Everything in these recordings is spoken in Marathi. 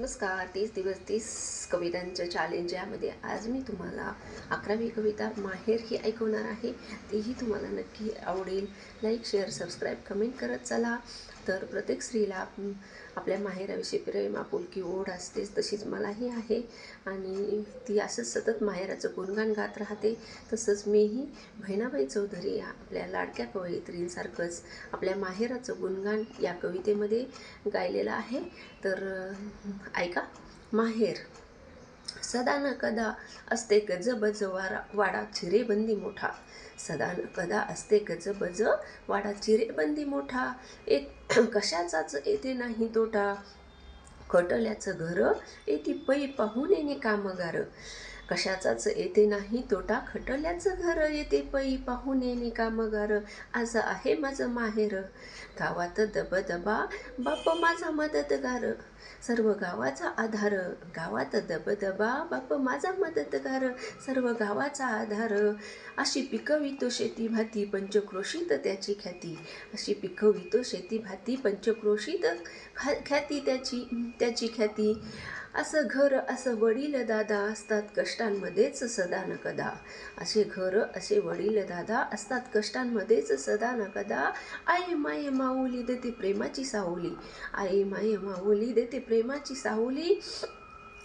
नमस्कार. 30 दिवस 30 कवितांचं चॅलेंज यामध्ये आज मी तुम्हाला 11वी कविता माहेर ही ऐकवणार आहे. तीही तुम्हाला नक्की आवडेल. लाईक, शेअर, सबस्क्राईब, कमेंट करत चला. तर प्रत्येक स्त्रीला आपल्या माहेराविषयी प्रेम, आपुलकी, ओढ असतेच, तशीच मलाही आहे. आणि ती असंच सतत माहेराचं गुणगान गात राहते. तसंच मीही बहिणाबाई चौधरी आपल्या लाडक्या कवयित्रींसारखंच आपल्या माहेराचं गुणगान या कवितेमध्ये गायलेलं आहे. तर ऐका. माहेर. सदा न कदा असते गजबज वाडा चिरेबंदी मोठा. सदा न कदा असते गजबज वाडा चिरेबंदी मोठा. कशाचाच येते नाही तोटा. खटल्याचं घर येते पै पाहुणे ने कामगार. कशाचाच येते नाही तोटा. खटल्याचं घर येते पै पाहुणे ने कामगार. आज आहे माझं माहेर. गावात दबदबा बाप माझा मदतगार. सर्व गावाचा आधार. गावात दबदबा बाप माझा मदतगार. सर्व गावाचा आधार. अशी पिकवितो शेती भाती पंचक्रोशीत त्याची ख्याती. अशी पिकवितो शेती भाती पंचक्रोशीत ख्याती त्याची ख्याती. असं घर असं वडील दादा असतात कष्टांमध्येच सदा न कदा. असे घर असे वडील दादा असतात कष्टांमध्येच सदा न कदा. आई माये माऊली देते प्रेमाची सावली. आई माये माऊली देते प्रेमाची सावली.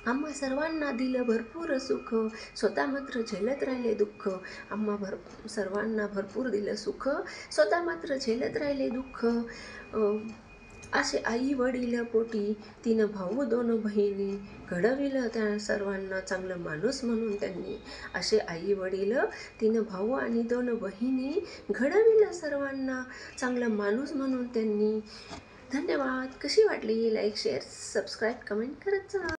आम्हा सर्वांना दिलं भरपूर सुख. स्वतः मात्र झेलत राहिले दुःख. आम्हा सर्वांना भरपूर दिलं सुख. स्वतः मात्र झेलत राहिले दुःख. असे आई वडील पोटी 3 भाऊ 2 बहिणी. घडविलं त्या सर्वांना चांगलं माणूस म्हणून त्यांनी. असे आई वडील 3 भाऊ आणि 2 बहिणी. घडविलं सर्वांना चांगलं माणूस म्हणून त्यांनी. धन्यवाद. कशी वाटली? लाईक, शेअर, सबस्क्राईब, कमेंट करत जा.